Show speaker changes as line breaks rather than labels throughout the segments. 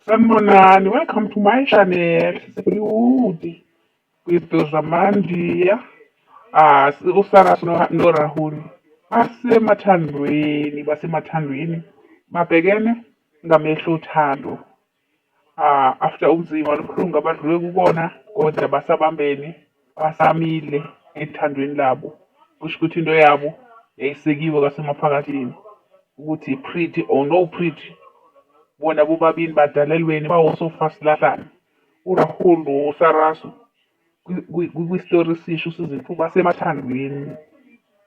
Sanibonani, welcome to my channel. Sikuliudi with Zamandia. Usaras no Rahul. Basemathandweni. Babhekene ngamehlo uthando. After ubunzima olubuhlungu abadlule kubona, kodwa basabambene, basamile ethandweni labo. Kusho ukuthi into yabo yayisekiwe kwasemaphakathini. Ukuthi pretty or no pretty. Bona bobabili badalelweni bawosofasilahlane. uRahul noSarasu kwistori esisho sizithu basemathandweni,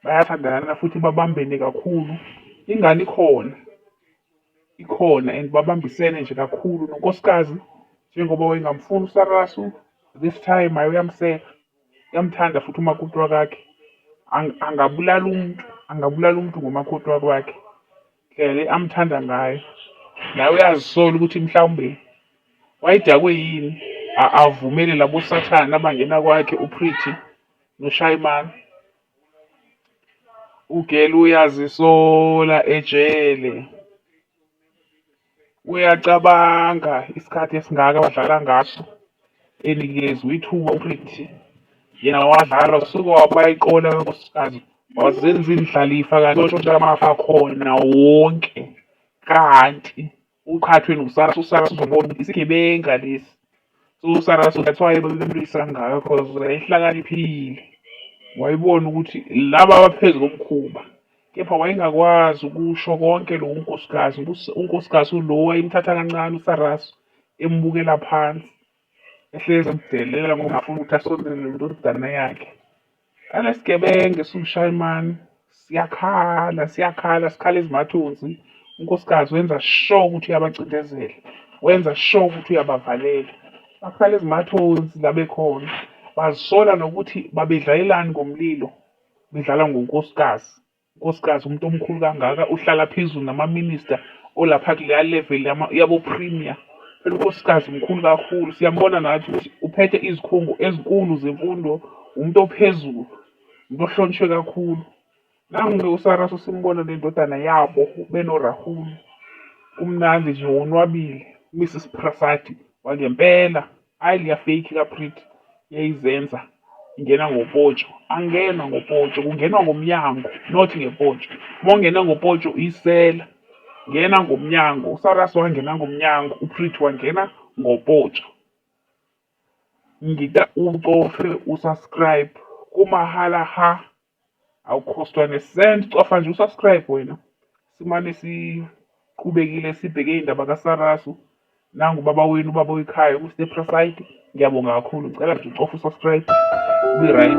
bayathandana futhi babambene kakhulu. Ingane ikhona and babambisene nje kakhulu nonkosikazi. Njengoba wayengamfuni uSarasu, this time aye uyamseka, uyamthanda futhi umakoti wakakhe. Angabulala umuntu ngomakoti wakwakhe, ndlela le amthanda ngayo. Nawe uyazisola ukuthi mhlawumbe wayidakwe yini avumele labo sathane abangena kwakhe uPretty noShayman. Ugele uyazisola ejele, uyacabanga isikhathi esingaka wadlala ngaso, enikezwe ithuba uPretty. Yena wadlala usuke wabayiqola kankosikazi, wazenza indlalifa kanti amafa khona wonke. Kanti uqhathwe noSarasu, uSarasu uzobona ukuthi isigebenga lesi. So uSarasu that's why bemlwisa ngako, because wayehlakaniphile. Wayibona ukuthi laba abaphezu komkhuba, kepha wayengakwazi ukusho konke lo unkosikazi. Unkosikazi lo wayemthatha kancane uSarasu, embukela phansi, ehlezi emdelela ngoba afuna ukuthi asondelele indodana yakhe. Alesigebenge siuShayman siyakhala sikhala ezimathunzi. Unkosikazi wenza sure ukuthi uyabacindezela, wenza sure ukuthi uyabavalela. Bakhala ezimathunzi la bekhona, bazisola nokuthi babedlalelani ngomlilo. Bedlala ngonkosikazi. Unkosikazi umuntu omkhulu kangaka, uhlala phezulu namaminista olapha kuleya level yabo premier. Phela unkosikazi mkhulu kakhulu, siyambona nathi ukuthi uphethe izikhungo ezinkulu zemfundo, umuntu ophezulu, umuntu ohlonishwe kakhulu. Nangu-ke uSarasu simbona nendodana yabo benoRahul, kumnandi nje wonwabile. uMrs Prasad wangempela, hayi liya fake kaPretty yayizenza ingena ngopotsho. Angenwa ngopotsho, kungenwa ngomnyango, not ngepotsho. Uma ungena ngopotsho isela, ngena ngomnyango. uSarasu wangena ngomnyango, uPretty wangena ngopotsho. Ngita ucofe usubscribe kumahala ha, awukhostwa nesent. Cofa nje usubscribe wena, simane siqhubekile sibheke iy'ndaba kaSarasu. Nangu ubaba wenu, ubaba wekhaya uMr Prasad. Ngiyabonga kakhulu, ngicela nje ucofe usubscribe, ube right.